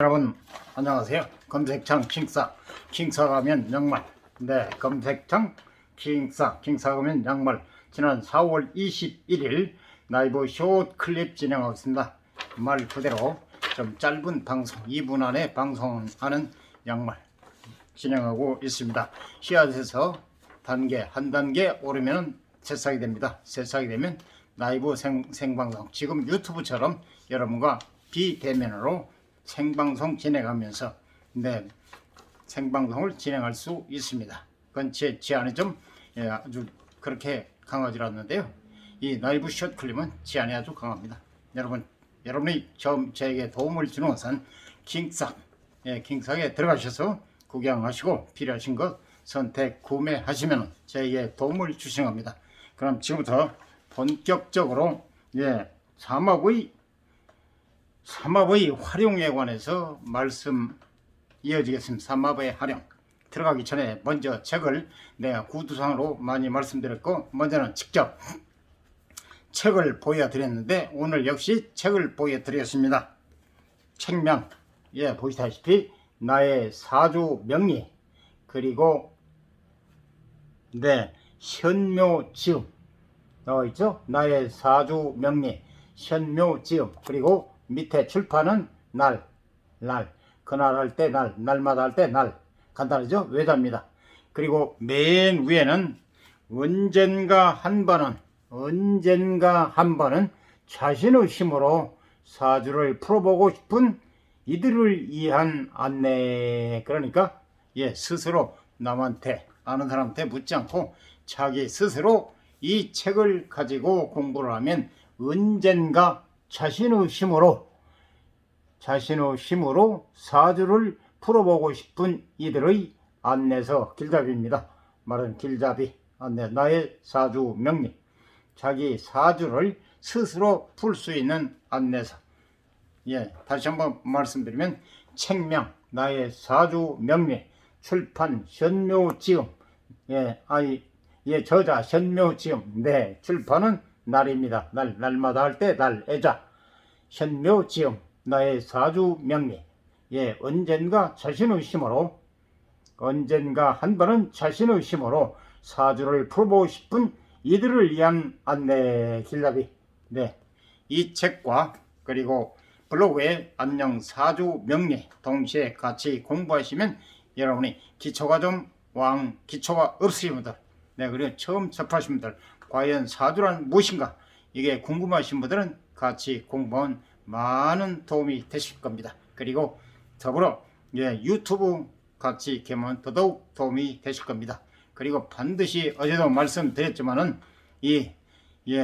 여러분 안녕하세요. 검색창 킹사 가면 양말. 네, 검색창 킹사 가면 양말. 지난 4월 21일 라이브 숏 클립 진행하고 있습니다. 말 그대로 좀 짧은 방송 2분 안에 방송하는 양말 진행하고 있습니다. 씨앗에서 한 단계 오르면 새싹이 됩니다. 새싹이 되면 라이브 생방송, 지금 유튜브처럼 여러분과 비대면으로 생방송 진행하면서 생방송을 진행할 수 있습니다. 그건 제 제안이 좀 아주 그렇게 강하지 않는데요. 이 라이브 숏 클립은 제안이 아주 강합니다. 여러분이 처음 저에게 도움을 주는 것은 킹삭에 들어가셔서 구경하시고 필요하신 것 선택 구매하시면 저에게 도움을 주시는 겁니다. 그럼 지금부터 본격적으로 삼합의 활용에 관해서 말씀 이어지겠습니다. 삼합의 활용 들어가기 전에 먼저 책을 내가 구두상으로 많이 말씀드렸고, 먼저는 직접 책을 보여드렸는데 오늘 역시 책을 보여드렸습니다. 책명 보시다시피 나의 사주 명리, 그리고 현묘지음 나와있죠. 나의 사주 명리, 현묘지음, 그리고 밑에 출판은 그날 할 때 날마다 할 때 간단하죠. 외자입니다. 그리고 맨 위에는 언젠가 한 번은 자신의 힘으로 사주를 풀어보고 싶은 이들을 위한 안내. 그러니까 스스로 남한테, 아는 사람한테 묻지 않고 자기 스스로 이 책을 가지고 공부를 하면 언젠가 자신의 힘으로 사주를 풀어보고 싶은 이들의 안내서, 길잡이입니다. 말은 길잡이 안내. 나의 사주 명리, 자기 사주를 스스로 풀 수 있는 안내서. 다시 한번 말씀드리면 책명 나의 사주 명리, 출판 현묘지음, 저자 현묘지음, 출판은 날입니다. 날마다 할 때 애자, 현묘지음, 나의 사주 명리. 언젠가 한 번은 자신의 힘으로 사주를 풀어보고 싶은 이들을 위한 안내, 길잡이. 이 책과 그리고 블로그에 안녕 사주 명리 동시에 같이 공부하시면 여러분이 기초가 없으신 분들, 그리고 처음 접하신 분들, 과연 사주란 무엇인가 이게 궁금하신 분들은 같이 공부하면 많은 도움이 되실 겁니다. 그리고 더불어 유튜브 같이 개면 더더욱 도움이 되실 겁니다. 그리고 반드시 어제도 말씀드렸지만은 이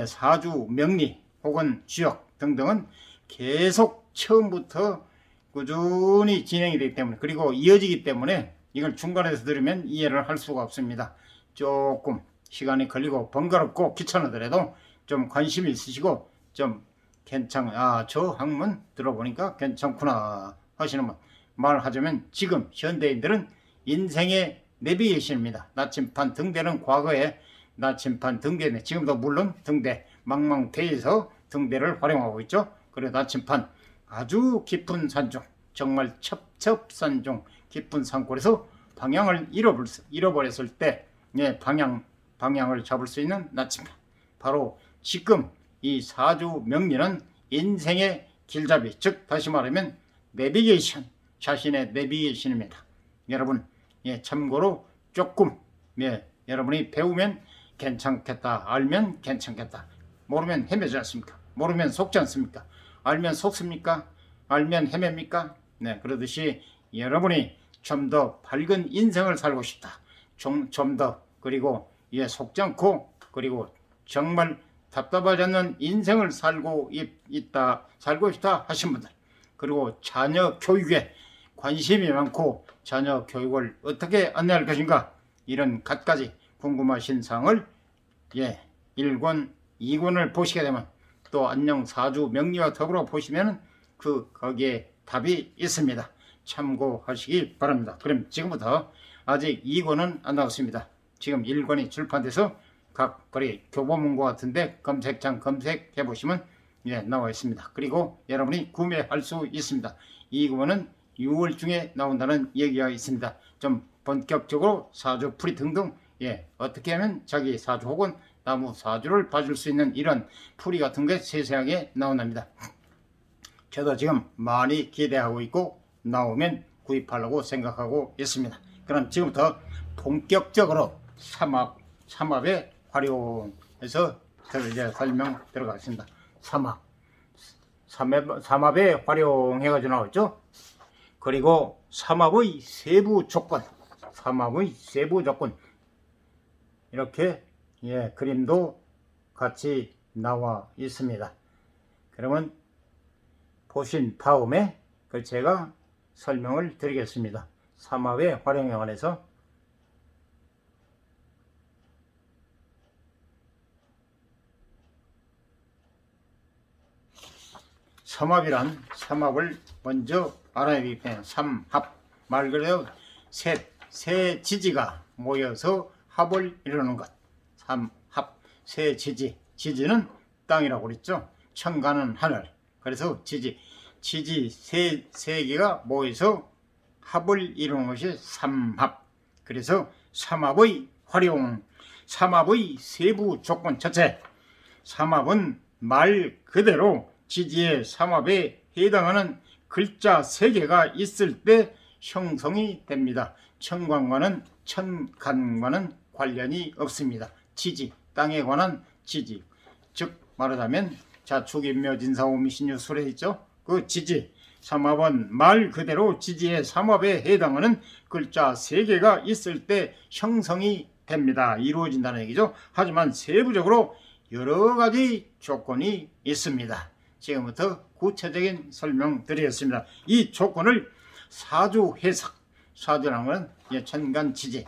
사주 명리 혹은 주역 등등은 계속 처음부터 꾸준히 진행이 되기 때문에, 그리고 이어지기 때문에 이걸 중간에서 들으면 이해를 할 수가 없습니다. 조금 시간이 걸리고 번거롭고 귀찮으더라도 좀 관심이 있으시고 좀 저 학문 들어보니까 괜찮구나 하시는 분, 말하자면 지금 현대인들은 인생의 내비게이션입니다. 나침반 등대는 과거에 나침반 등대, 지금도 물론 등대, 망망대해서 등대를 활용하고 있죠. 그리고 나침반 아주 깊은 산중, 정말 첩첩산중 깊은 산골에서 방향을 잃어버렸을 때 방향을 잡을 수 있는 나침반, 바로 지금 이 사주 명리는 인생의 길잡이, 즉 다시 말하면 내비게이션, 자신의 내비게이션입니다. 여러분 참고로 조금 여러분이 배우면 괜찮겠다, 알면 괜찮겠다, 모르면 헤매지 않습니까? 모르면 속지 않습니까? 알면 속습니까? 알면 헤맵니까? 그러듯이 여러분이 좀 더 밝은 인생을 살고 싶다, 좀 더, 그리고 속지 않고, 그리고 정말 답답하지 않는 인생을 살고 싶다 하신 분들, 그리고 자녀 교육에 관심이 많고 자녀 교육을 어떻게 안내할 것인가, 이런 갖가지 궁금하신 사항을 1권, 2권을 보시게 되면, 또 안녕 사주 명리와 더불어 보시면 거기에 답이 있습니다. 참고하시기 바랍니다. 그럼 지금부터, 아직 2권은 안 나왔습니다. 지금 1권이 출판돼서 각 거리 교보문고 같은데 검색창 검색해 보시면 나와 있습니다. 그리고 여러분이 구매할 수 있습니다. 이 권은 6월 중에 나온다는 얘기가 있습니다. 좀 본격적으로 사주 풀이 등등 어떻게 하면 자기 사주 혹은 나무 사주를 봐줄 수 있는 이런 풀이 같은 게 세세하게 나온답니다. 저도 지금 많이 기대하고 있고 나오면 구입하려고 생각하고 있습니다. 그럼 지금부터 본격적으로 삼합의 활용해서 이제 설명 들어가겠습니다. 삼합의 활용해가지고 나왔죠. 그리고 삼합의 세부 조건, 이렇게 그림도 같이 나와 있습니다. 그러면 보신 다음에 제가 설명을 드리겠습니다. 삼합의 활용에 관해서. 삼합을 먼저 알아야 되겠습니다. 삼합, 말 그대로 세 지지가 모여서 합을 이루는 것. 삼합, 세 지지. 지지는 땅이라고 그랬죠. 천간은 하늘. 그래서 지지 세 개가 모여서 합을 이루는 것이 삼합. 그래서 삼합의 활용, 삼합의 세부 조건. 첫째, 삼합은 말 그대로 지지의 삼합에 해당하는 글자 3개가 있을 때 형성이 됩니다. 천간과는 관련이 없습니다. 지지, 땅에 관한 지지. 즉 말하자면 자축인묘진사오미신유술에 있죠. 그 지지, 삼합은 말 그대로 지지의 삼합에 해당하는 글자 3개가 있을 때 형성이 됩니다. 이루어진다는 얘기죠. 하지만 세부적으로 여러 가지 조건이 있습니다. 지금부터 구체적인 설명 드리겠습니다. 이 조건을 사주 해석, 사주라는 건 천간 지지,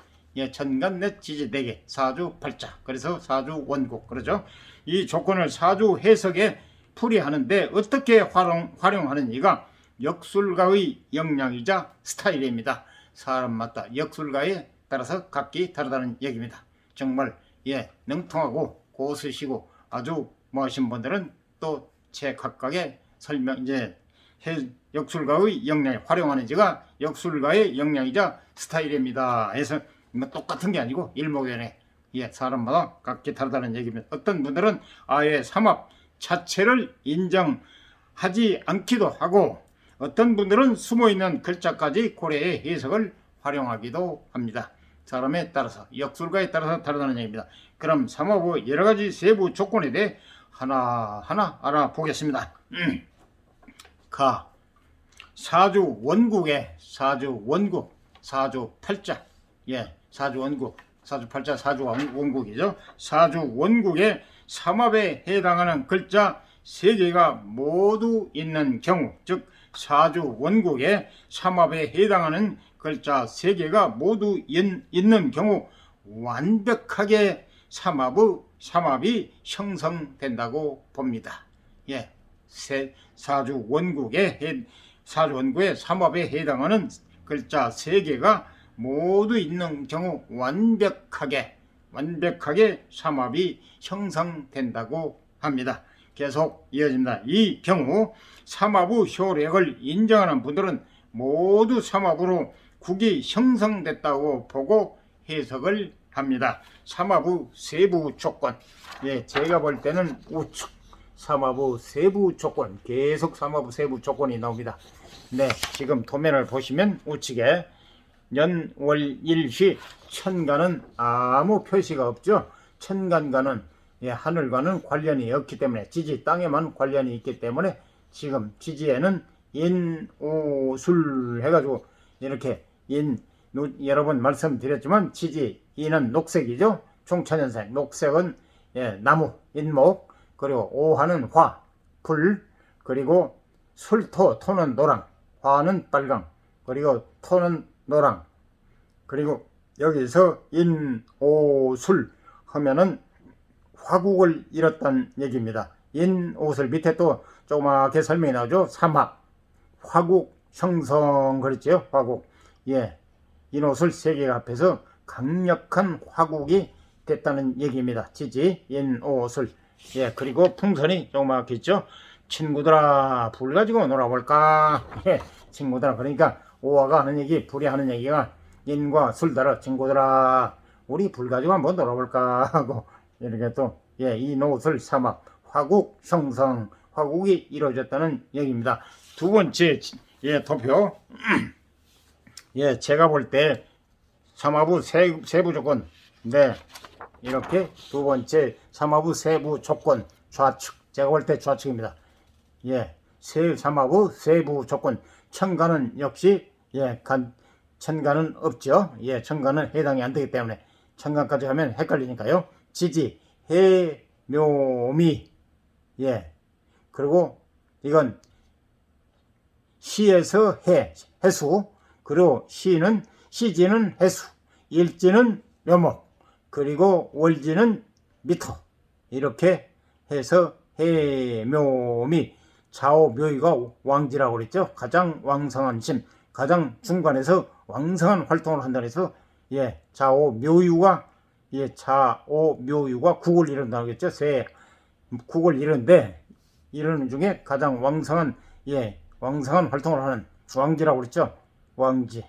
천간 넷 지지 4개, 사주 팔자, 그래서 사주 원국, 그러죠. 이 조건을 사주 해석에 풀이하는데 어떻게 활용하는지가 역술가의 역량이자 스타일입니다. 사람마다 역술가에 따라서 각기 다르다는 얘기입니다. 정말 능통하고 고수시고 아주 멋진 분들은 또 제 각각의 설명, 역술가의 역량을 활용하는지가 역술가의 역량이자 스타일입니다. 해서 똑같은 게 아니고 일목요연에 사람마다 각기 다르다는 얘기입니다. 어떤 분들은 아예 삼합 자체를 인정하지 않기도 하고, 어떤 분들은 숨어있는 글자까지 고려해 해석을 활용하기도 합니다. 사람에 따라서, 역술가에 따라서 다르다는 얘기입니다. 그럼 삼합의 여러가지 세부 조건에 대해 하나하나 알아보겠습니다. 사주 원국의 사주 팔자, 사주 원국, 사주 팔자, 사주 원국이죠. 사주 원국의 삼합에 해당하는 글자 3개가 모두 있는 경우, 즉 사주 원국의 삼합에 해당하는 글자 3개가 모두 있는 경우 완벽하게 삼합이 형성된다고 봅니다. 사주 원국의 삼합에 해당하는 글자 3개가 모두 있는 경우 완벽하게 삼합이 형성된다고 합니다. 계속 이어집니다. 이 경우 삼합의 효력을 인정하는 분들은 모두 삼합으로 국이 형성됐다고 보고 해석을 합니다. 삼합의 세부 조건, 제가 볼 때는 우측 삼합의 세부 조건, 계속 삼합의 세부 조건이 나옵니다. 지금 도면을 보시면 우측에 연월일시 천간은 아무 표시가 없죠. 천간과는 하늘과는 관련이 없기 때문에, 지지 땅에만 관련이 있기 때문에 지금 지지에는 인오술 해가지고 이렇게 여러 번 말씀드렸지만 지지 인은 녹색이죠. 총천연색, 녹색은 나무, 인목, 그리고 오화는 화, 불, 그리고 술토, 토는 노랑, 화는 빨강, 그리고 토는 노랑, 그리고 여기서 인오술 하면은 화국을 잃었다는 얘기입니다. 인오술 밑에 또 조그맣게 설명이 나오죠. 삼합, 화국 형성, 그랬죠. 화국. 인오술 3개가 합해서 강력한 화국이 됐다는 얘기입니다. 지지, 인오술. 그리고 풍선이 조그맣게 있죠. 친구들아, 불 가지고 놀아볼까? 친구들아. 그러니까 오화가 하는 얘기, 불이 하는 얘기가 인과 술더러 친구들아 우리 불 가지고 한번 놀아볼까 하고 이렇게 또 이 노술 삼합 화국 형성 화국이 이루어졌다는 얘기입니다. 두 번째 도표 제가 볼 때 삼합의 세부 조건 이렇게 두 번째 삼합의 세부 조건 좌측 제가 볼 때 좌측입니다. 삼합의 세부 조건 천간은 역시 천간은 없죠. 천간은 해당이 안 되기 때문에 천간까지 하면 헷갈리니까요. 지지, 해, 묘, 미. 그리고 이건 시에서 해수. 그리고 시지는 해수. 일지는 묘목. 그리고 월지는 미토. 이렇게 해서 해, 묘, 미. 좌우 묘유가 왕지라고 그랬죠. 가장 왕성한 신. 가장 중간에서 왕성한 활동을 한다고 해서 좌우 묘유가 국을 이룬다고 했죠. 국을 이루는 중에 가장 왕성한 활동을 하는 왕지라고 그랬죠. 왕지.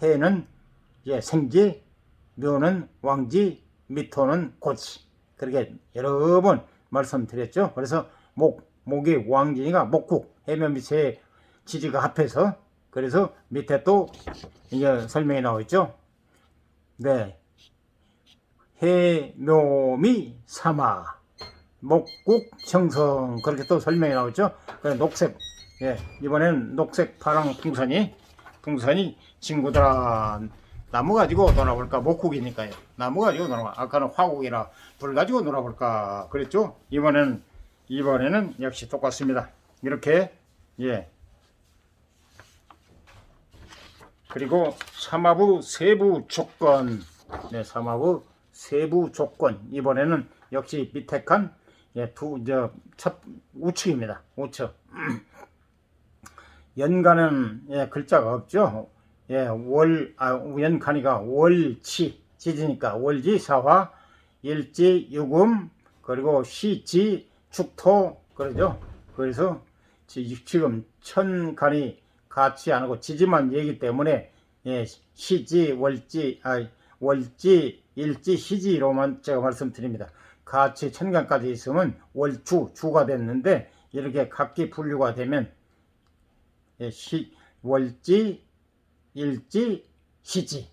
해는 생지, 묘는 왕지, 미토는 고지. 그렇게 여러 번 말씀드렸죠. 그래서 목이 왕지니까 목국, 해면 밑에 지지가 합해서 그래서 밑에 또 설명이 나오죠. 해묘미 삼화 목국 형성 그렇게 또 설명이 나오죠. 녹색 이번에는 녹색 파랑 풍선이 친구들아 나무 가지고 놀아볼까. 목국이니까요. 나무 가지고 놀아볼까. 아까는 화국이라 불 가지고 놀아볼까 그랬죠. 이번에는 역시 똑같습니다. 이렇게 그리고 삼합의 세부 조건 삼합의 세부 조건 이번에는 역시 밑에 칸 첫 우측입니다. 우측 연간은 글자가 없죠. 연간이가 월치 지지니까 월지 사화 일지 유금 그리고 시지 축토 그러죠. 그래서 지금 천간이 같이 안 하고 지지만 얘기 때문에 시지 월지 일지 시지로만 제가 말씀드립니다. 같이 천간까지 있으면 주가 됐는데 이렇게 각기 분류가 되면 월지 일지 시지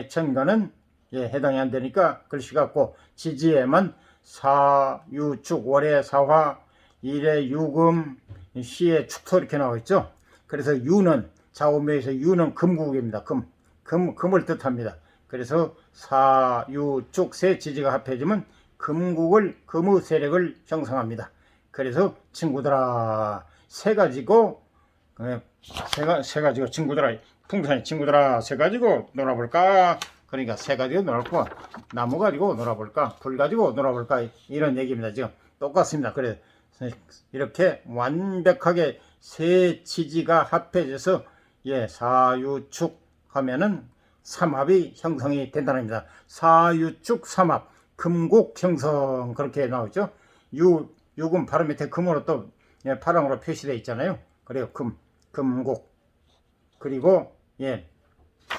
천간은 해당이 안 되니까 글씨가 없고 지지에만 사유축 월의 사화 일의 유금 시의 축토 이렇게 나와 있죠. 그래서 유는 좌우묘에서 유는 금국입니다. 금을 뜻합니다. 그래서 사유축 세 지지가 합해지면 금의 세력을 형성합니다. 그래서 친구들아 세 가지고 친구들아 풍선이 친구들아 세 가지고 놀아볼까. 그러니까 세 가지고 놀아볼까. 나무 가지고 놀아볼까. 불 가지고 놀아볼까. 이런 얘기입니다. 지금 똑같습니다. 그래서 이렇게 완벽하게 세 지지가 합해져서 사유축 하면은 삼합이 형성이 된다는 겁니다. 사유축 삼합 금국 형성 그렇게 나오죠. 유금 바로 밑에 금으로 또 파랑으로 표시되어 있잖아요. 그래요. 금국. 그리고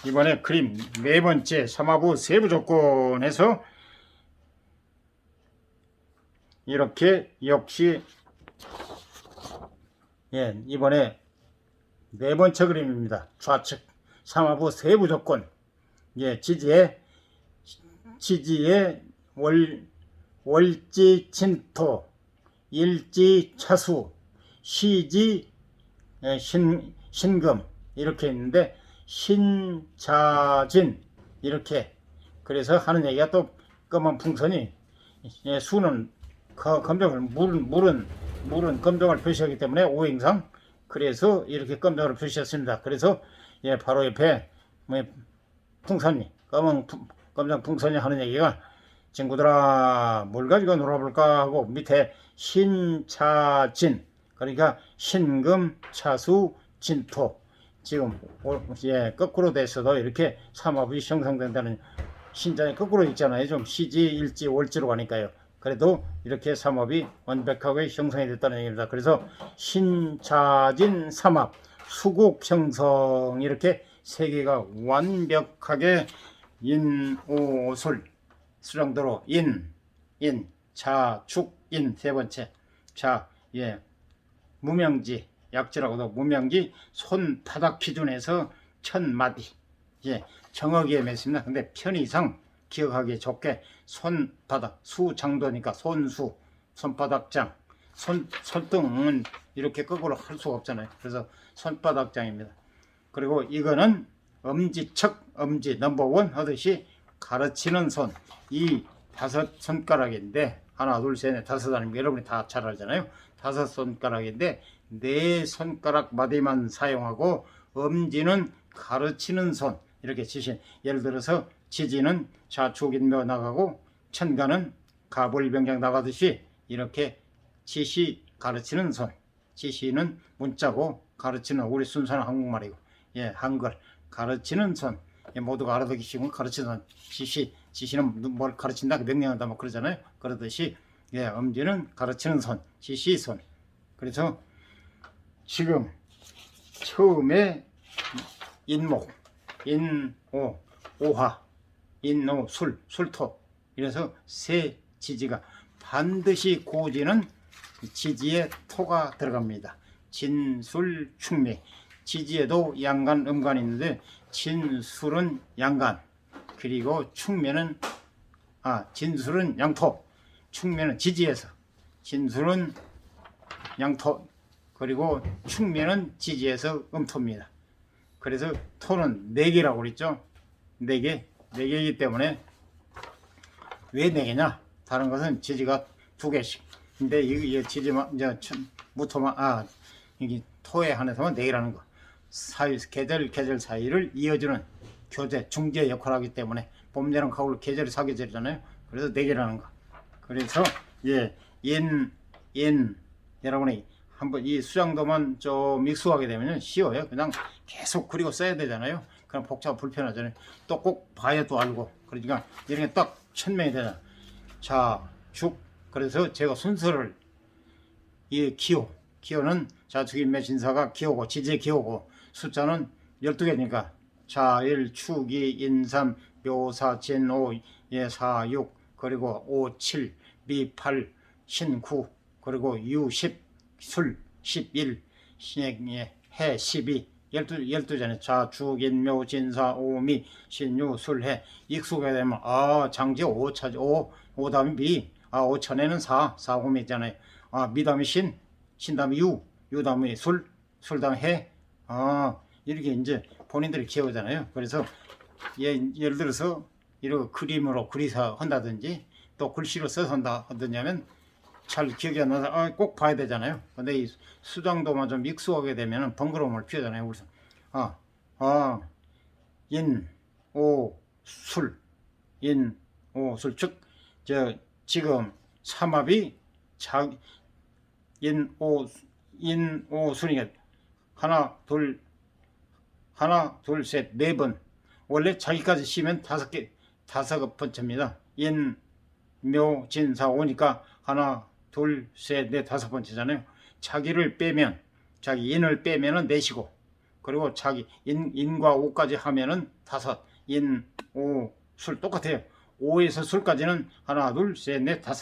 이번에 그림 네 번째 삼합의 세부 조건에서 이렇게 역시 이번에 네 번째 그림입니다. 좌측 삼합의 세부 조건 지지에 월지 진토 일지 차수 시지 신금 이렇게 있는데 신자진 이렇게 그래서 하는 얘기가 또 검은 풍선이 수는 검정을 물은 검정을 표시하기 때문에 오행상 그래서 이렇게 검정으로 표시했습니다. 그래서 바로 옆에 풍선이 검정 풍선이 하는 얘기가 친구들아 뭘 가지고 놀아볼까 하고 밑에 신차진 그러니까 신금 차수 진토 지금 거꾸로 돼서도 이렇게 삼합이 형성된다는 신자에 거꾸로 있잖아요. 좀 시지 일지 월지로 가니까요. 그래도 이렇게 삼합이 완벽하게 형성이 됐다는 얘기입니다. 그래서 신차진 삼합 수국 형성 이렇게 세 개가 완벽하게 인오술 수정도로 자축인 세 번째 자 예 무명지 약지라고도 무명지 손바닥 기준에서 1000마디 예 정확히에 맺습니다. 근데 편의상 기억하기 좋게 손바닥 수장도니까 손수 손바닥장 손등은 이렇게 거꾸로 할 수가 없잖아요. 그래서 손바닥장입니다. 그리고 이거는 엄지척 엄지 넘버원 하듯이 가르치는 손 이 5손가락인데 하나 둘 셋 넷 다섯 아니면 여러분이 다 잘 알잖아요. 5손가락인데 4손가락 마디만 사용하고 엄지는 가르치는 손 이렇게 지신 예를 들어서 지지는 좌축인묘 나가고 천가는 가불병장 나가듯이 이렇게 지시 가르치는 손 지시는 문자고 가르치는 우리 순수한 한국말이고 예 한글 가르치는 손 예, 모두가 알아듣기 쉬운 가르치는 손 지시는 뭘 가르친다 명령한다 뭐 그러잖아요. 그러듯이 예 엄지는 가르치는 손 지시 손 그래서 지금 처음에 인목 인오 오화 인오 술토 이래서 세 지지가 반드시 고지는 지지에 토가 들어갑니다. 진술충미 지지에도 양간 음간이 있는데 진술은 양간 그리고 충매는 진술은 양토 충매는 지지에서 진술은 양토 그리고 충매는 지지에서 음토입니다. 그래서 토는 4개라고 그랬죠. 4개이기 때문에 왜 4개냐 다른 것은 지지가 2개씩 근데 이 지지만 이제 무토만 이게 토에 한해서만 4개라는 거 사이 계절 사이를 이어주는 교제 중재 역할을 하기 때문에 봄 여름 가을 계절이 사계절이잖아요. 그래서 4개라는 거 그래서 여러분이 한번 이 수장도만 좀 익숙하게 되면 쉬워요. 그냥 계속 그리고 써야 되잖아요. 그럼 복잡 불편하잖아요. 또 꼭 봐야 또 알고 그러니까 이렇게 딱 천명이 되잖아. 자, 죽 그래서 제가 순서를 이 기호는 자축인묘 진사가 기호고 지지의 기호고 숫자는 12개니까 자일 축이 인삼 묘사 진오 예사 6 그리고 5 7 미 8 신 9 그리고 유 10 술 11 해 12 12전에 자축인묘 진사 오미 신유 술해 익숙하게 되면 장지 5차지 5 다음에 미 5천에는 4 4곰이 있잖아요. 미 다음에 신 다음에 유 다음에 술 다음에 해 이렇게 이제 본인들이 기억하잖아요. 그래서 예를 들어서 이렇게 그림으로 그리서 한다든지 또 글씨로 써서 한다든지 하면 잘 기억이 안 나서 꼭 봐야 되잖아요. 근데 이 수장도만 좀 익숙하게 되면 번거로움을 피하잖아요. 그래서 인, 오, 술 즉 지금 삼합이 인, 오, 술이니까 하나, 둘, 셋, 4번. 원래 자기까지 쉬면 5번째입니다. 인, 묘, 진, 사, 오니까 하나, 둘, 셋, 넷, 5번째잖아요. 자기를 빼면, 자기 인을 빼면은 4시고, 그리고 자기 인과 오까지 하면은 5. 인, 오, 술 똑같아요. 5에서 술까지는 하나, 둘, 셋, 넷, 5.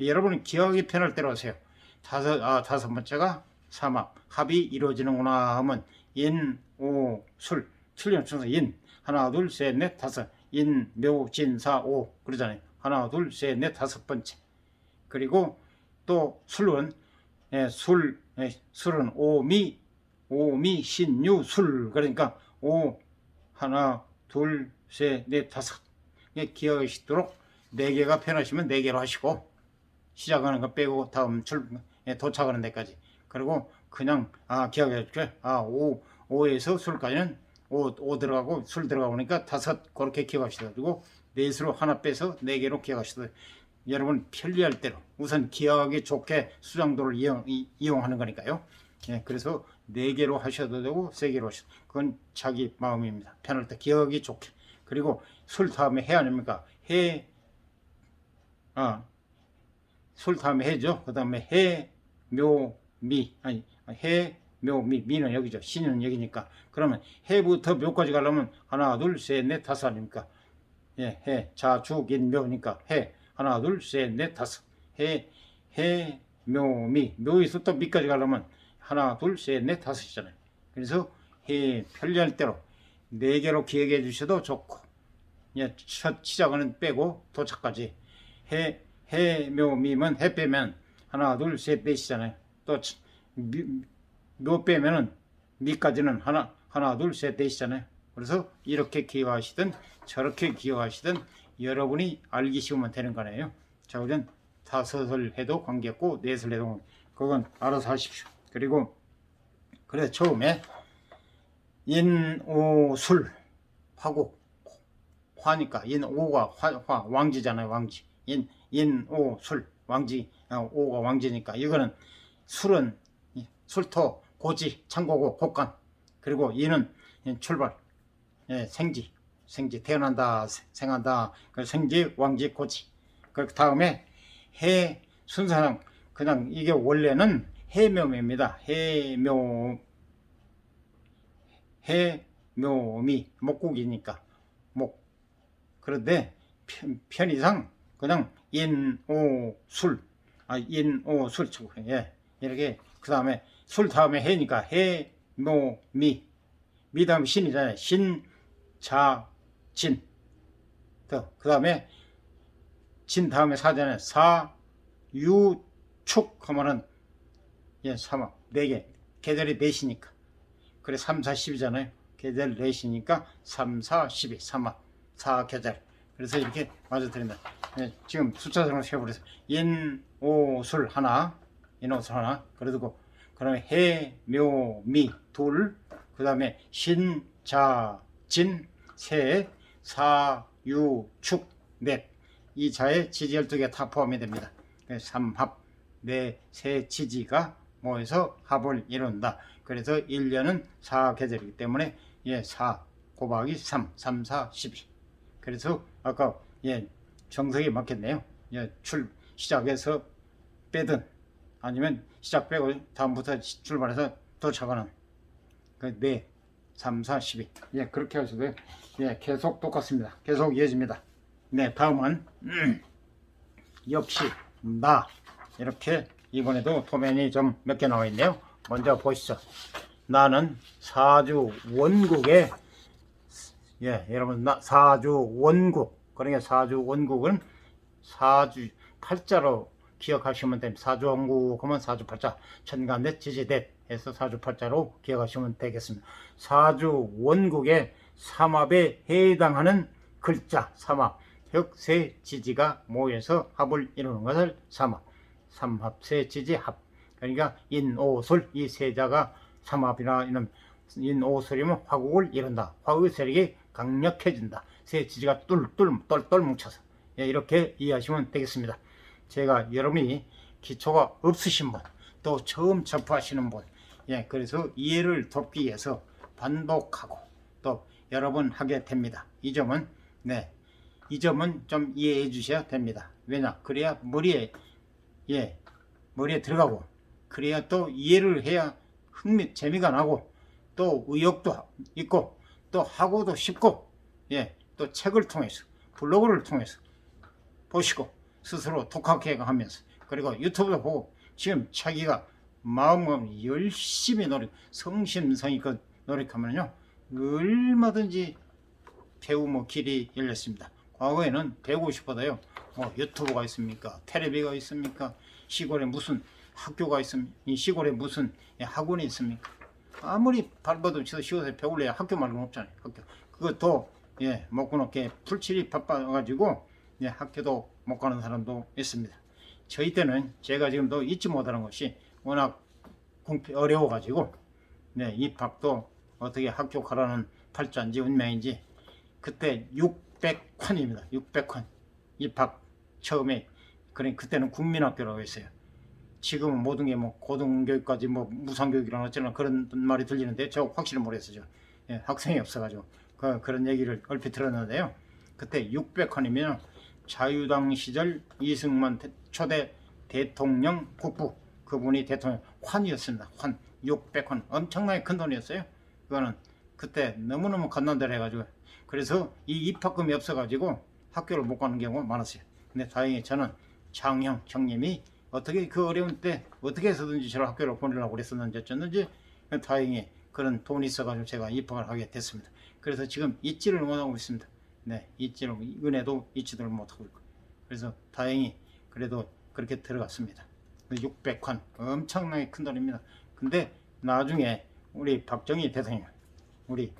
여러분은 기억이 편할 대로 하세요. 5번째가 삼합, 합이 이루어지는구나 하면 인, 오, 술 틀림없이 인 하나, 둘, 셋, 넷, 5 인, 묘, 진, 사, 오 그러잖아요. 하나, 둘, 셋, 넷, 5번째. 그리고 또 술은 술은 오미, 신, 유, 술 그러니까 오 하나, 둘, 셋, 넷, 5 기억하시도록 4개가 편하시면 4개로 하시고 시작하는 거 빼고 다음 도착하는 데까지 그리고 그냥 기억해 줄게 5에서 술까지는 5 들어가고 술 들어가니까 5 그렇게 기억하시다 그리고 넷으로 하나 빼서 4개로 기억하시다 여러분 편리할 대로 우선 기억하기 좋게 수장도를 이용하는 거니까요. 그래서 4개로 하셔도 되고 3개로 하셔도 되고 그건 자기 마음입니다. 편할 때 기억하기 좋게 그리고 술 다음에 해 아닙니까? 술 다음에 해죠. 그 다음에 해, 묘, 미 해, 묘, 미는 여기죠. 신은 여기니까. 그러면 해부터 묘까지 가려면 하나, 둘, 셋, 넷, 다섯 아닙니까? 예, 해, 자, 주, 인, 묘니까 해. 하나, 둘, 셋, 넷, 다섯. 해, 묘, 묘에서 또 미까지 가려면 하나, 둘, 셋, 넷, 다섯이잖아요. 그래서 해, 편리할 대로 4개로 기억해 주셔도 좋고, 예, 첫 시작은 빼고 도착까지 해, 묘, 미면 해 빼면 하나, 둘, 셋, 넷이잖아요. 또 묘 빼면은 미까지는 하나, 둘, 셋, 넷이잖아요. 그래서 이렇게 기억하시든 저렇게 기억하시든 여러분이 알기 쉬우면 되는 거네요. 자, 우선 5을 해도 관계없고 4을 해도 그건 알아서 하십시오. 그리고 그래 처음에 인오술 화국 화니까 인오가 화 왕지잖아요. 왕지 인오술 왕지 오가 왕지니까 이거는 술은 술토 고지 창고고 곡간 그리고 인은 출발 생지 태어난다 생한다 생지 왕지 고지 그 다음에 해 순서상 그냥 이게 원래는 해묘입니다. 해묘미 목국이니까 목 그런데 편의상 그냥 인오술 인오술 이렇게 그 다음에 술 다음에 해니까 해묘미 미 다음에 신이잖아요. 신 자 진 그 다음에 진 다음에 사잖아요. 사 유 축 하면은 사막 4개 계절이 4시니까 그래 3, 4, 10이잖아요. 계절 4시니까 3, 4, 12 3막 4계절 그래서 이렇게 맞아드린다. 지금 숫자상으로 세어버려서 인오술 하나 인오술 하나 그래도 그다음에 해, 묘, 미 둘 그 다음에 신, 자, 진 세, 사, 유, 축 넷 이 자에 지지 12개 다 포함이 됩니다. 삼합 세 지지가 모여서 합을 이룬다. 그래서 1년은 4계절이기 때문에 4 곱하기 3 3, 4, 12 그래서 아까 정석이 맞겠네요. 시작해서 빼든 아니면 시작 빼고 다음부터 출발해서 도착하는 그 3, 4, 12 그렇게 하셔도 계속 똑같습니다. 계속 이어집니다. 다음은 역시 나 이렇게 이번에도 도면이 좀 몇 개 나와 있네요. 먼저 보시죠. 나는 사주 원국에 여러분 사주 원국 그러니까 사주 원국은 사주 팔자로 기억하시면 됩니다. 사주 원국 하면 사주 팔자 천간넷 지지넷 해서 사주 팔자로 기억하시면 되겠습니다. 사주 원국의 삼합에 해당하는 글자 삼합 혁세 지지가 모여서 합을 이루는 것을 삼합 삼합세 지지 합 그러니까 인오술 이 세자가 삼합이나 이런 인오술이면 화국을 이룬다. 화국의 세력이 강력해진다. 세 지지가 똘똘 뭉쳐서 이렇게 이해하시면 되겠습니다. 제가 여러분이 기초가 없으신 분 또 처음 접하시는 분 그래서 이해를 돕기 위해서 반복하고 또 여러 번 하게 됩니다. 이 점은 좀 이해해 주셔야 됩니다. 왜냐 그래야 머리에 들어가고 그래야 또 이해를 해야 재미가 나고 또 의욕도 있고 또 하고도 쉽고 또 책을 통해서 블로그를 통해서 보시고 스스로 독학해 하면서 그리고 유튜브도 보고 지금 자기가 마음을 열심히 성심성의껏 노력하면요 얼마든지 배우면 길이 열렸습니다. 과거에는 배우고 싶어도요 유튜브가 있습니까? 텔레비가 있습니까? 시골에 무슨 학교가 있습니까? 이 시골에 무슨 학원이 있습니까? 아무리 발버둥 쳐서 쉬워서 배울래야 학교 말고는 없잖아요. 학교 그것도 먹고 놓게 풀칠이 바빠가지고 학교도 못 가는 사람도 있습니다. 저희 때는 제가 지금도 잊지 못하는 것이 워낙 어려워가지고 입학도 어떻게 학교 가라는 팔자인지 운명인지 그때 600환입니다. 600환 입학 처음에 그때는 국민학교라고 했어요. 지금은 모든 게 고등교육까지 무상교육이랑 어쩌나 그런 말이 들리는데 저 확실히 모르겠어요. 학생이 없어가지고 그런 얘기를 얼핏 들었는데요. 그때 600환이면 자유당 시절 이승만 초대 대통령 국부 그분이 대통령 환이었습니다. 환 600원 엄청나게 큰 돈이었어요. 그거는 그때 너무너무 갓난들 해가지고 그래서 이 입학금이 없어가지고 학교를 못 가는 경우가 많았어요. 근데 다행히 저는 장형 형님이 어떻게 그 어려운 때 어떻게 해서든지 저를 학교를 보내려고 그랬었는지 어쩌는지 다행히 그런 돈이 있어가지고 제가 입학을 하게 됐습니다. 그래서 지금 잊지를 못하고 있습니다. 네, 잊지를 은혜도 잊지를 못하고 있고 그래서 다행히 그래도 그렇게 들어갔습니다. 600환 엄청나게 큰 돈입니다. 근데 나중에 우리 박정희 대통령 우리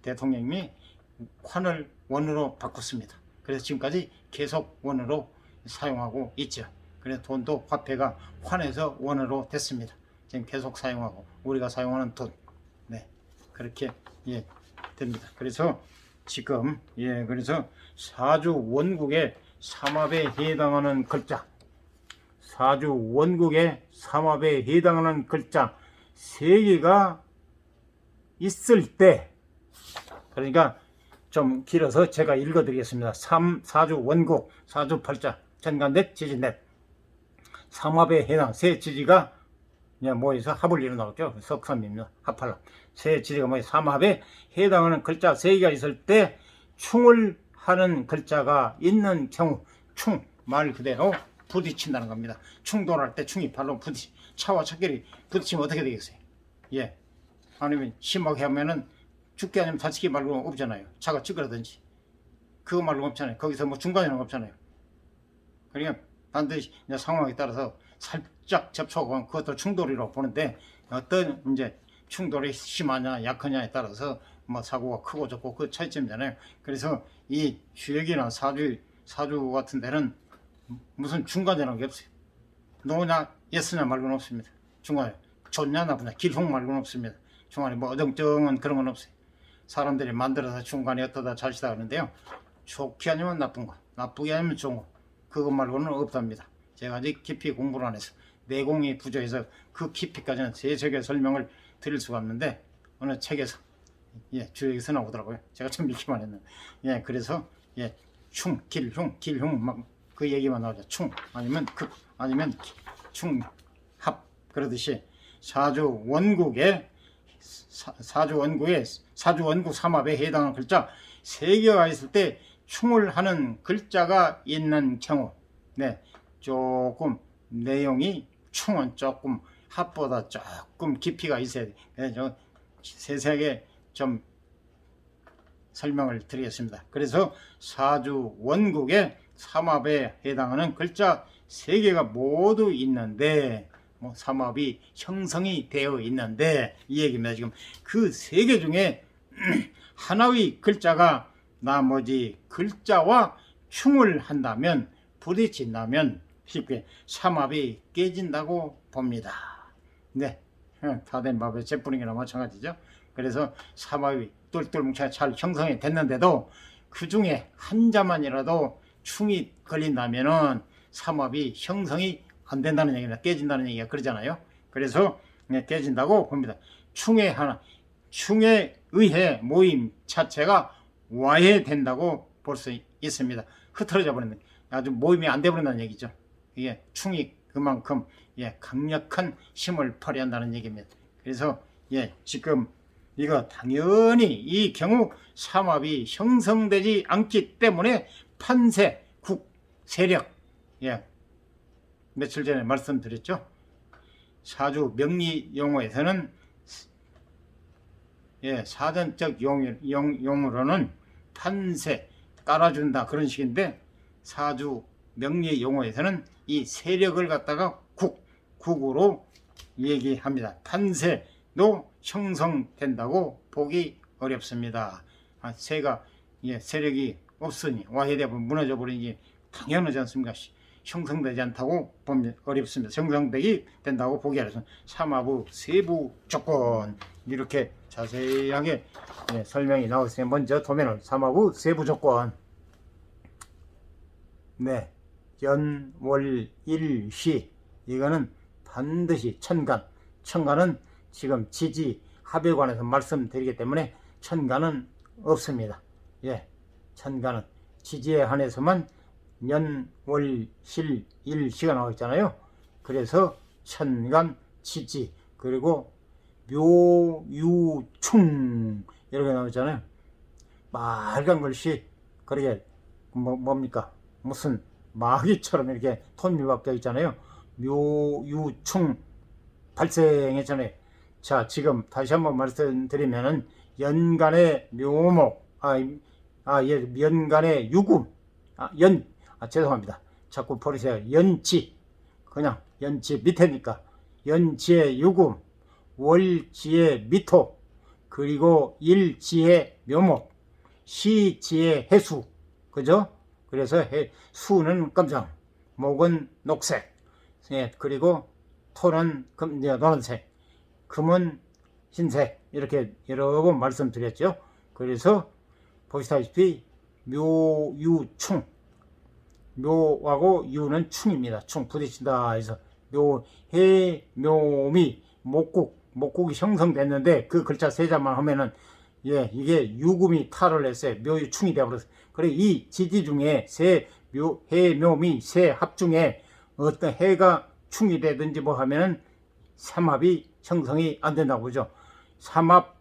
대통령이 환을 원으로 바꿨습니다. 그래서 지금까지 계속 원으로 사용하고 있죠. 그래서 돈도 화폐가 환에서 원으로 됐습니다. 지금 계속 사용하고 우리가 사용하는 돈 네 그렇게 예 됩니다. 그래서 지금 예 그래서 사주 원국의 삼합에 해당하는 글자 사주 원국의 삼합에 해당하는 글자 3개가 있을 때 그러니까 좀 길어서 제가 읽어 드리겠습니다. 사주 원국 사주 팔자 천간넷 지지넷 삼합에 해당 세 지지가 모여서 합을 이루나오죠. 석삼입니다. 합할라 세 지지가 모여 삼합에 해당하는 글자 3개가 있을 때 충을 하는 글자가 있는 경우 충 말 그대로 부딪힌다는 겁니다. 충돌할 때 충이 발로 차와 차끼리 부딪히면 어떻게 되겠어요? 예. 아니면 심하게 하면은 죽게 아니면 다치기 말고는 없잖아요. 차가 찌그러든지 그거 말고는 없잖아요. 거기서 뭐 중간에는 없잖아요. 그러니까 반드시 이제 상황에 따라서 살짝 접촉하면 그것도 충돌이라고 보는데 어떤 이제 충돌이 심하냐 약하냐에 따라서 뭐 사고가 크고 적고 그 차이점이잖아요. 그래서 이 주역이나 사주 같은 데는 무슨 중간이라는 게 없어요. 노냐 예스냐 말고는 없습니다. 중간에 좋냐 나쁘냐 길홍 말고는 없습니다. 중간에 뭐 어정쩡한 그런 건 없어요. 사람들이 만들어서 중간에 어떠다 잘시다 하는데요. 좋게 아니면 나쁜 거 나쁘게 아니면 좋은 거 그것 말고는 없답니다. 제가 아직 깊이 공부를 안 해서 내공이 부족해서 그 깊이까지는 세세하게 설명을 드릴 수가 없는데 어느 책에서 예 주역에서 나오더라고요. 제가 좀 믿기만 했는데 예 그래서 예 충 길흉 막 그 얘기만 나오죠. 충 아니면 극 아니면 충합 그러듯이 사주 원국의 사주 원국 삼합에 해당하는 글자 3개가 있을 때 충을 하는 글자가 있는 경우 네 조금 내용이 충은 조금 합보다 조금 깊이가 있어야 돼. 그래서 세세하게 좀 설명을 드리겠습니다. 그래서 사주 원국의 삼합에 해당하는 글자 3개가 모두 있는데 뭐 삼합이 형성이 되어 있는데 이 얘기입니다. 지금 그 3개 중에 하나의 글자가 나머지 글자와 충을 한다면 부딪힌다면 쉽게 삼합이 깨진다고 봅니다. 네, 다된 밥에 재뿌리기나 마찬가지죠. 그래서 삼합이 똘똘 뭉쳐 잘 형성이 됐는데도 그 중에 한 자만이라도 충이 걸린다면은 삼합이 형성이 안 된다는 얘기입니다. 깨진다는 얘기가 그러잖아요. 그래서 깨진다고 봅니다. 충에 의해 모임 자체가 와해된다고 볼 수 있습니다. 흐트러져 버리는 아주 모임이 안 돼버린다는 얘기죠. 이게 충이 그만큼 강력한 힘을 발휘한다는 얘기입니다. 그래서 지금 이거 당연히 이 경우 삼합이 형성되지 않기 때문에 판세, 국, 세력 며칠 전에 말씀드렸죠. 사주 명리 용어에서는 사전적 용어로는 판세, 깔아준다 그런 식인데 사주 명리 용어에서는 이 세력을 갖다가 국으로 얘기합니다. 판세도 형성된다고 보기 어렵습니다. 세력이 없으니 와해되어 무너져 버리니 당연하지 않습니까? 형성되지 않다고 보면 어렵습니다. 형성되기 된다고 보기 어렵습니다. 삼합의 세부 조건 이렇게 자세하게 설명이 나오겠습니다. 먼저 도면을 삼합의 세부 조건 연, 월, 일, 시 이거는 반드시 천간은 지금 지지 합에 관해서 말씀드리기 때문에 천간은 없습니다. 천간은 지지에 한해서만 연, 월, 실, 일, 시가 나와 있잖아요. 그래서 천간, 지지 그리고 묘유충 이렇게 나오잖아요. 빨간 글씨 그렇게 뭡니까 무슨 마귀처럼 이렇게 톤이 바뀌어 있잖아요. 묘유충 발생했잖아요. 자, 지금 다시 한번 말씀드리면은 연간의 묘목, 예, 연간의 유금, 죄송합니다. 자꾸 버리세요. 연지, 그냥 연지 밑에니까 연지의 유금, 월지의 미토, 그리고 일지의 묘목, 시지의 해수, 그죠? 그래서 수는 검정, 목은 녹색, 예, 그리고 토는 노란색, 금은 흰색, 이렇게 여러 번 말씀드렸죠. 그래서 보시다시피 묘유충, 묘하고 유는 충입니다. 충 부딪힌다 해서 묘해묘미 목국이 형성됐는데 그 글자 세 자만 하면은 예, 이게 유금이 탈을 했어요. 묘유충이 되어버렸어요. 그래 이 지지 중에 해묘미 세 합 중에 어떤 해가 충이 되든지 뭐 하면은 삼합이 형성이 안 된다고 그러죠. 삼합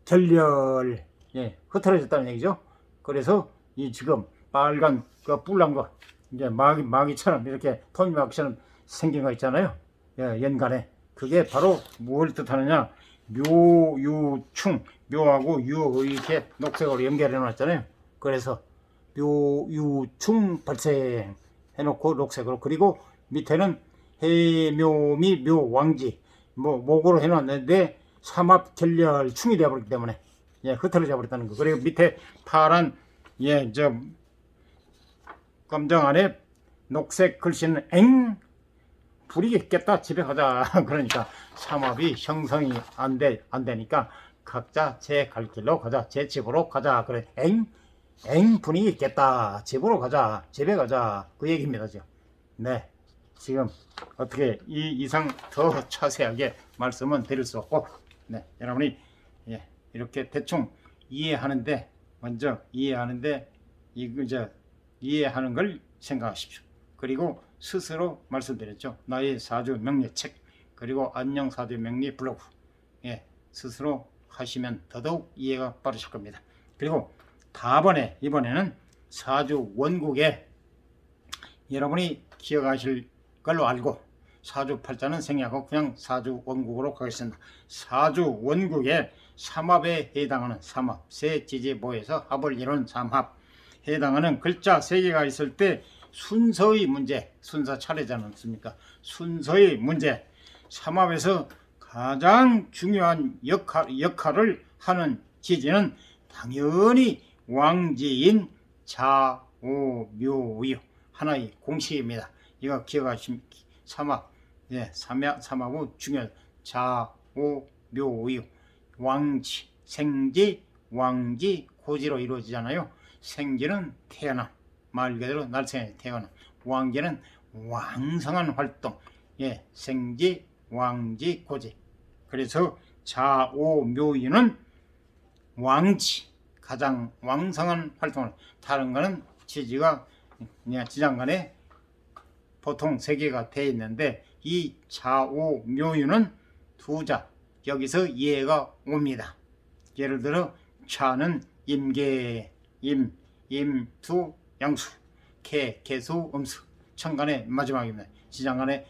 결렬, 예, 흐트러졌다는 얘기죠. 그래서 이 지금 빨간 그 뿔난 거 이제 마귀처럼 이렇게 토미마귀처럼 생긴 거 있잖아요. 예, 연간에 그게 바로 뭘 뜻하느냐? 묘유충, 묘하고 유 이렇게 녹색으로 연결해 놨잖아요. 그래서 묘유충 발생 해놓고 녹색으로, 그리고 밑에는 해묘미 묘왕지 뭐 목으로 해놨는데 삼합결렬 충이 되어버렸기 때문에 예, 흐트러져 버렸다는 거. 그리고 밑에 파란 예, 검정 안에 녹색 글씨는 엥 불이 있겠다 집에 가자. 그러니까 삼합이 형성이 안 되니까 각자 제 갈 길로 가자, 제 집으로 가자. 그래 엥 분위기 있겠다 집으로 가자, 집에 가자, 그 얘기입니다. 지금 네, 지금 어떻게 이 이상 더 자세하게 말씀은 드릴 수 없고, 네, 여러분이 예, 이렇게 대충 이해하는데 먼저 이해하는데 이해하는 걸 생각하십시오. 그리고 스스로 말씀드렸죠. 나의 사주 명리책, 그리고 안녕 사주 명리 블로그, 예, 스스로 하시면 더더욱 이해가 빠르실 겁니다. 그리고 이번에는 사주 원국에 여러분이 기억하실 걸로 알고 사주 팔자는 생략하고 그냥 사주 원국으로 가겠습니다. 사주 원국에 삼합에 해당하는 삼합, 세 지지 모여서 합을 이룬 삼합 해당하는 글자 3개가 있을 때 순서의 문제, 순서 차례지 않습니까? 순서의 문제, 삼합에서 가장 중요한 역할을 하는 지지는 당연히 왕지인 자오묘유 하나의 공식입니다. 이거 기억하시면 삼합, 예, 삼합은 중요한 자오묘유, 왕지, 생지, 왕지, 고지로 이루어지잖아요. 생지는 태어남, 말 그대로 날생에 태어남, 왕지는 왕성한 활동, 예, 생지, 왕지, 고지. 그래서 자오묘유는 왕지, 가장 왕성한 활동을, 다른 거는 지지가 지장간에 보통 3개가 되어 있는데 이 자오묘유는 2자, 여기서 이해가 옵니다. 예를 들어 자는 임계, 임투 양수, 개수 음수, 천간의 마지막입니다. 지장간에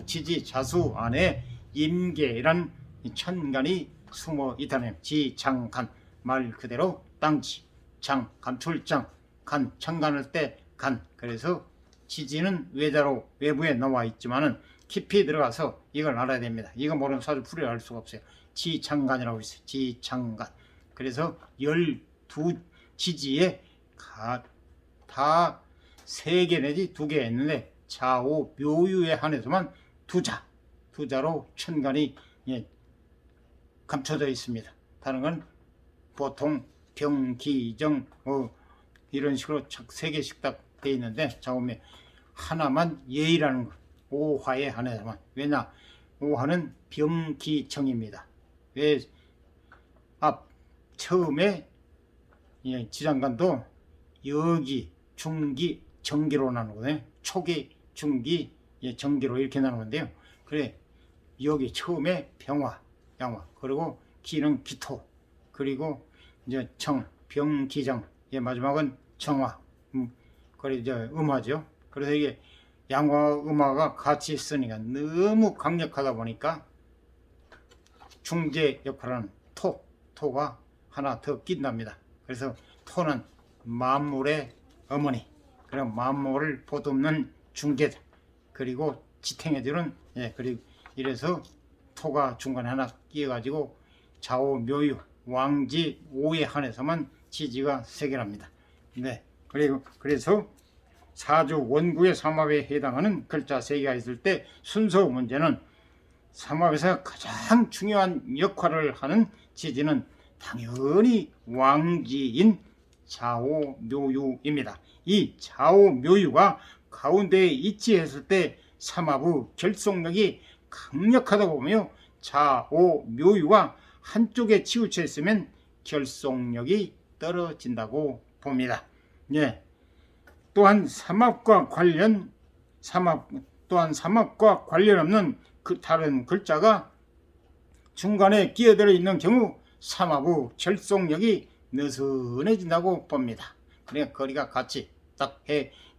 지지 자수 안에 임계란 천간이 숨어 있다는 지장간, 말 그대로 땅지, 장 감출장, 간 천간을 때 간. 그래서 지지는 외자로 외부에 나와 있지만은 깊이 들어가서 이걸 알아야 됩니다. 이거 모르면 사주 풀이를 알 수가 없어요. 지장간이라고 있어요. 지장간. 그래서 12지지에 다 3개 내지 2개 있는데 자오 묘유에 한해서만 2자로 천간이 감춰져 있습니다. 다른 건 보통 병기정 이런 식으로 3개씩 딱 되어 있는데 자오면 하나만 예의라는 거, 오화에 한해서만. 왜냐, 오화는 병기정입니다. 왜 처음에 지장간도 여기, 중기, 정기로 나누거든요. 초기, 중기, 정기로 이렇게 나누는데요. 그래 여기 처음에 병화, 양화, 그리고 기는 기토, 그리고 이제 정, 병, 기정, 예, 마지막은 정화, 그리고 이제 음화죠. 그래서 이게 양화, 음화가 같이 있으니까 너무 강력하다 보니까 중재 역할하는 토가 하나 더 낀답니다. 그래서 토는 만물의 어머니, 그럼 만물을 보듬는 중재자, 그리고 지탱해주는, 예, 그리고 이래서 토가 중간에 하나 끼어가지고 좌우 묘유 왕지 오에 한해서만 지지가 세개랍니다. 네, 그리고 그래서 사주 원구의 삼합에 해당하는 글자 3개가 있을 때 순서 문제는 삼합에서 가장 중요한 역할을 하는 지지는 당연히 왕지인 좌오묘유입니다. 이 좌오묘유가 가운데에 위치했을 때 삼합의 결속력이 강력하다고 보며 좌오묘유가 한쪽에 치우쳐 있으면 결속력이 떨어진다고 봅니다. 예. 또한 삼합과 관련 없는 그 다른 글자가 중간에 끼어들어 있는 경우 삼합의 결속력이 느슨해진다고 봅니다. 그러니까 거리가 같이 딱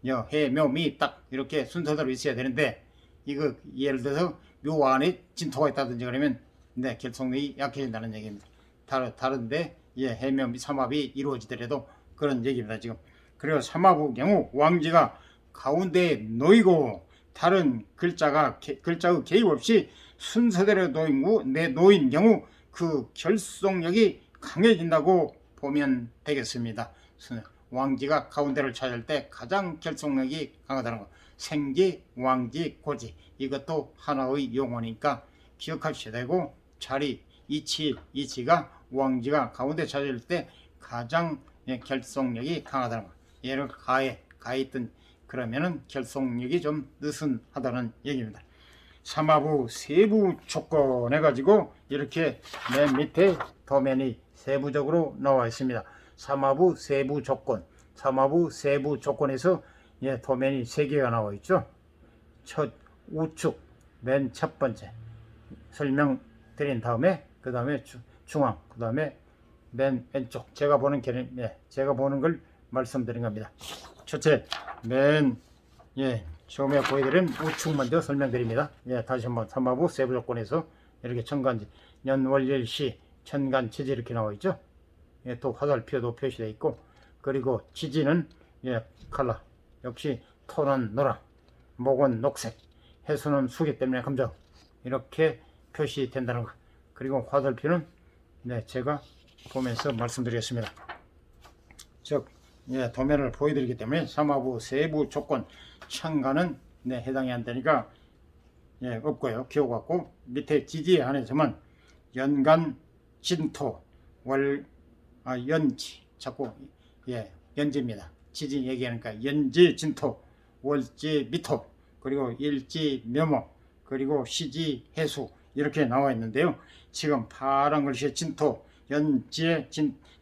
해묘미 딱 이렇게 순서대로 있어야 되는데, 이거 예를 들어서 묘 안에 진토가 있다든지 그러면 네, 결속력이 약해진다는 얘기입니다. 다른데 예, 해묘미 삼합이 이루어지더라도 그런 얘기입니다. 지금 그리고 삼합의 경우 왕지가 가운데에 놓이고 다른 글자의 개입 없이 순서대로 놓인 경우 그 결속력이 강해진다고 보면 되겠습니다. 왕지가 가운데를 차지할 때 가장 결속력이 강하다는 것. 생지, 왕지, 고지, 이것도 하나의 용어니까 기억하셔야 되고, 자리, 위치가 왕지가 가운데 차지할 때 가장 결속력이 강하다는 것. 얘를 가에 있든 그러면은 결속력이 좀 느슨하다는 얘기입니다. 삼합의 세부 조건 해가지고 이렇게 맨 밑에 도면이 세부적으로 나와 있습니다. 삼합의 세부 조건, 삼합의 세부 조건에서 예, 도면이 3개가 나와 있죠. 첫 우측 맨 첫 번째 설명드린 다음에 그 다음에 중앙, 그 다음에 맨 왼쪽 제가 보는 걸 말씀드린 겁니다. 첫째 맨 처음에 보여드린 우측 먼저 설명드립니다. 예, 다시 한번 삼합의 세부 조건에서 이렇게 천간지 연월일시 천간지지 이렇게 나와 있죠. 예, 또 화살표도 표시되어 있고, 그리고 지지는 칼라 역시 토는 노랑, 목은 녹색, 해수는 수기 때문에 검정 이렇게 표시된다는 것. 그리고 화살표는 제가 보면서 말씀드리겠습니다. 즉 도면을 보여드리기 때문에 삼합의 세부 조건 천간은 해당이 안 되니까 없고요. 기호 같고, 밑에 지지에 한해서만 연간 진토 연지, 자꾸 연지입니다. 지지 얘기하니까 연지 진토, 월지 미토, 그리고 일지 묘목, 그리고 시지 해수 이렇게 나와 있는데요. 지금 파란 글씨의 진토, 연지의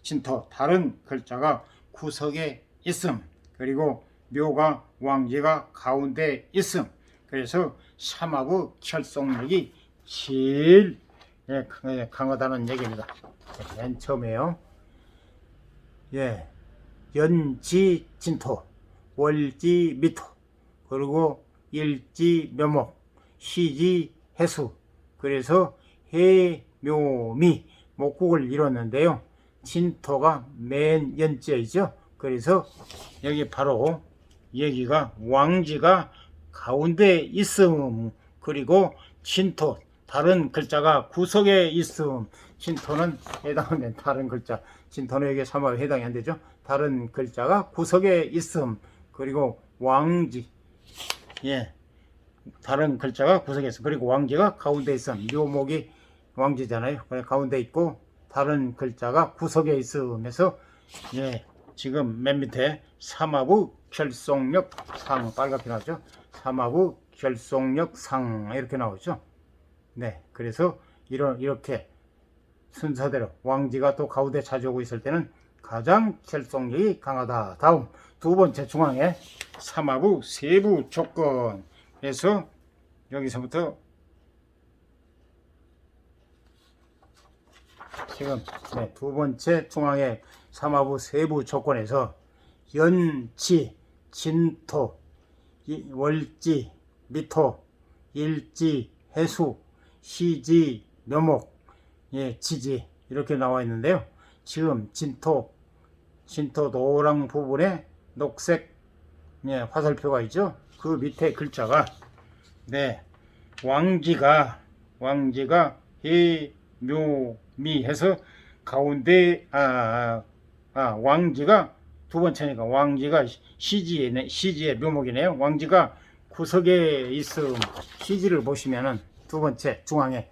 진토, 다른 글자가 구석에 있음, 그리고 묘가 왕지가 가운데 있음. 그래서 삼합의 결속력이 제일 강하다는 얘기입니다. 맨 처음에요. 연지 진토, 월지 미토, 그리고 일지 묘목, 시지 해수. 그래서 해묘미 목국을 이뤘는데요. 진토가 맨 연지이죠. 그래서 여기 바로 여기가 왕지가 가운데 있음, 그리고 진토 다른 글자가 구석에 있음. 진토는 해당하면 다른 글자, 진토는 여기 삼합에 해당이 안 되죠. 다른 글자가 구석에 있음, 그리고 왕지 다른 글자가 구석에 있음, 그리고 왕지가 가운데 있음. 묘목이 왕지잖아요. 가운데 있고 다른 글자가 구석에 있음에서 지금 맨 밑에 삼합의 결속력 상 빨갛게 나오죠. 삼합의 결속력 상 이렇게 나오죠. 그래서 이렇게 순서대로 왕지가 또 가운데 차지하고 있을 때는 가장 결속력이 강하다. 다음 두 번째 중앙에 삼합의 세부 조건. 그래서 여기서부터 지금 두 번째 중앙의 삼화부 세부 조건에서 연치, 진토, 월지, 미토, 일지, 해수, 시지, 묘목, 지지 이렇게 나와 있는데요. 지금 진토 노랑 부분에 녹색 화살표가 있죠. 그 밑에 글자가 왕지가 해, 묘, 미 해서 가운데 왕지가 두 번째니까 왕지가 시지의 묘목이네요. 왕지가 구석에 있음. 시지를 보시면은 두 번째 중앙에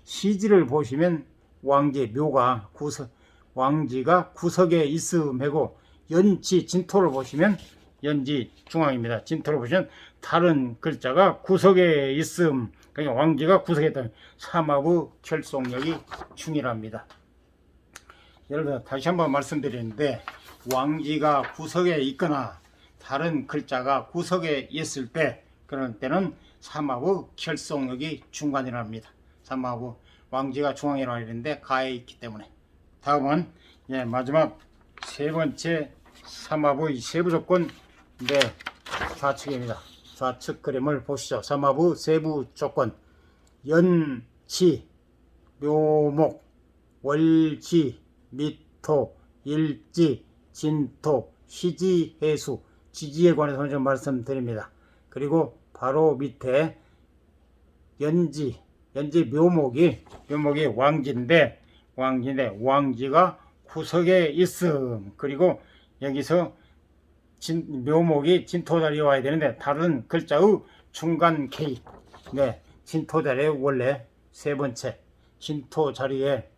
시지를 보시면 왕지 묘가 왕지가 구석에 있음하고 연지 진토를 보시면 연지 중앙입니다. 진토를 보시면 다른 글자가 구석에 있음. 그러니까 왕지가 구석에 있다. 삼화부 결속력이 충이랍니다. 여러분 다시 한번 말씀드리는데 왕지가 구석에 있거나 다른 글자가 구석에 있을 때 그런 때는 삼화부 결속력이 중간이랍니다. 삼화부 왕지가 중앙이라고 했는데 가에 있기 때문에. 다음은 마지막 세 번째 삼화부의 세부 조건 좌측입니다. 좌측 그림을 보시죠. 삼화부 세부 조건 연치, 묘목, 월지, 미토, 일지, 진토, 시지, 해수, 지지에 관해서 좀 말씀드립니다. 그리고 바로 밑에 연지 묘목이 왕지인데 왕지가 구석에 있음. 그리고 여기서 묘목이 진토 자리에 와야 되는데 다른 글자의 중간 개입. 진토 자리에 원래 세 번째 진토 자리에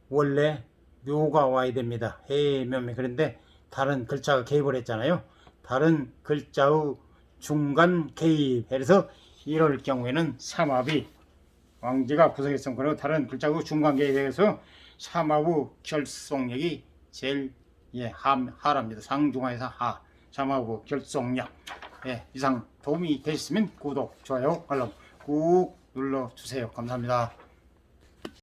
원래 묘가 와야 됩니다. 해묘미. 그런데 다른 글자가 개입을 했잖아요. 다른 글자의 중간 개입. 그래서 이럴 경우에는 삼합이 왕지가 구석에 있으면 그리고 다른 글자의 중간 개입에서 삼화부 결속력이 제일 하랍니다. 상중하에서 하. 삼화부 결속력. 이상 도움이 되셨으면 구독, 좋아요, 알람 꾹 눌러주세요. 감사합니다.